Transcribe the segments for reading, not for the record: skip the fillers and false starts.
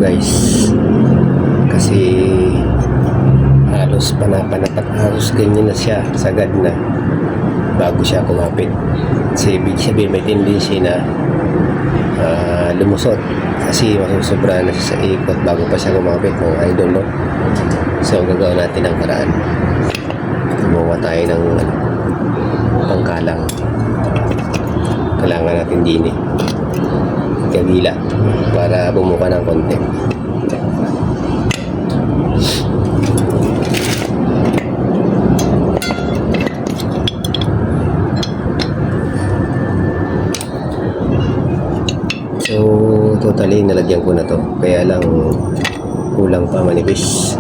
guys, kasi halos panapanapat, halos ganyan na siya, sagad na bago siya kumapit. Kasi ibig sabihin may tendency na lumusot kasi masusobra na siya sa ikot bago pa siya kumapit, mga idol, no? So gagawin natin ang paraan, gumawa tayo ng pangkalang. Kailangan natin din kagila para bumuka ng konti. So totally nalagyan ko na to, kaya lang kulang pa, manipis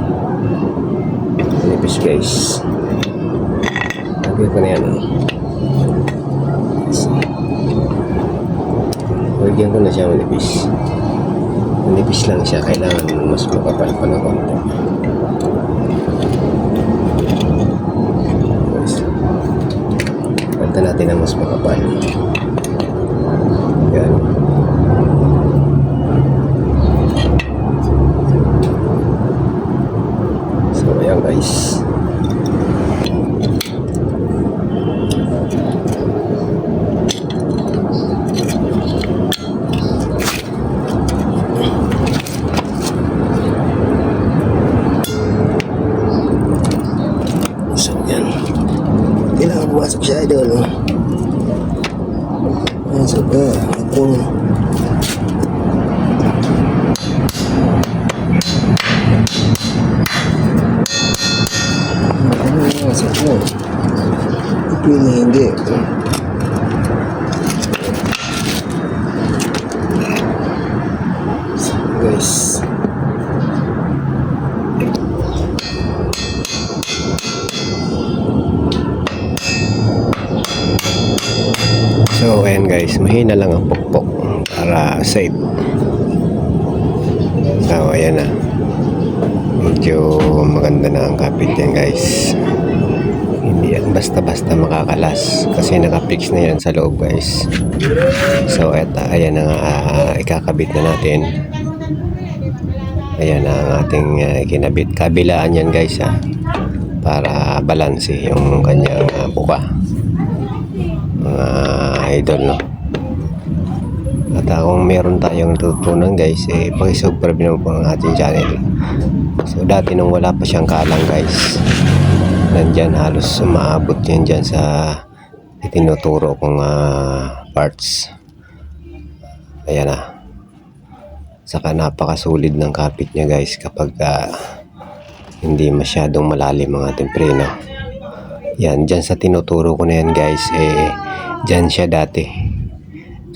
guys. Lagyan ko na yan, lagyan ko na siya manipis lang siya, kailangan mas makapal pa ng konti. Palitan natin ang mas makapal. Yan. So ayan guys, kailangan bumasok siya, idol. Masok ka akong masok mo, pili hindi. Guys, so ayan guys, mahina lang ang pukpok para safe. So ayan na, medyo maganda na ang kapit yan guys. Hindi yan basta-basta makakalas kasi nakapix na yan sa loob guys. So ayan na nga, ikakabit na natin. Ayan na ang ating kinabit. Kabilaan yan guys, para balanse yung kanyang buka, mga idol, no? At kung meron tayong tutunan guys, pakisubscribe naman po ang ating channel. So dati nung wala pa siyang kalang guys, nandyan halos umaabot yan dyan sa itinuturo kong parts. Ayan na, saka napakasulid ng kapit niya guys kapag hindi masyadong malalim ang ating preno. Yan, dyan sa tinuturo ko na yan guys, dyan siya dati.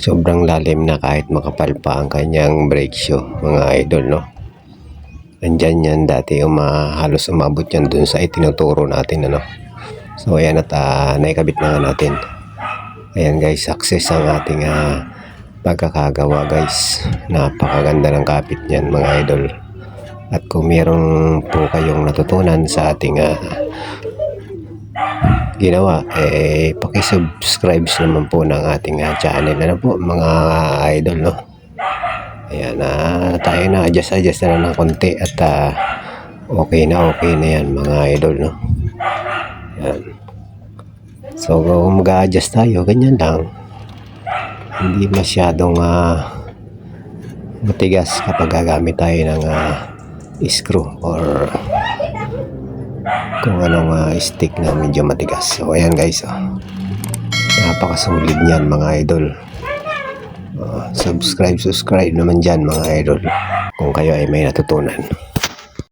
Sobrang lalim na kahit makapal pa ang kanyang brake shoe, mga idol, no? Nandyan yan dati, halos umabot yan dun sa itinuturo natin, ano? So ayan, at naikabit na nga natin. Ayan guys, success ang ating pagkakagawa guys. Napakaganda ng kapit niyan, mga idol. At kung meron po kayong natutunan sa ating ginawa, pakisubscribe naman po ng ating channel, ano po, mga idol, no? Ayan, tayo na adjust na lang ng konti at okay na yan, mga idol, no? Ayan. So kung mag-a-adjust tayo, ganyan lang, hindi masyadong matigas kapag gagamit tayo ng screw or kung anong stick na medyo matigas. So ayan guys, napakasulit niyan, mga idol. Subscribe naman dyan, mga idol, kung kayo ay may natutunan.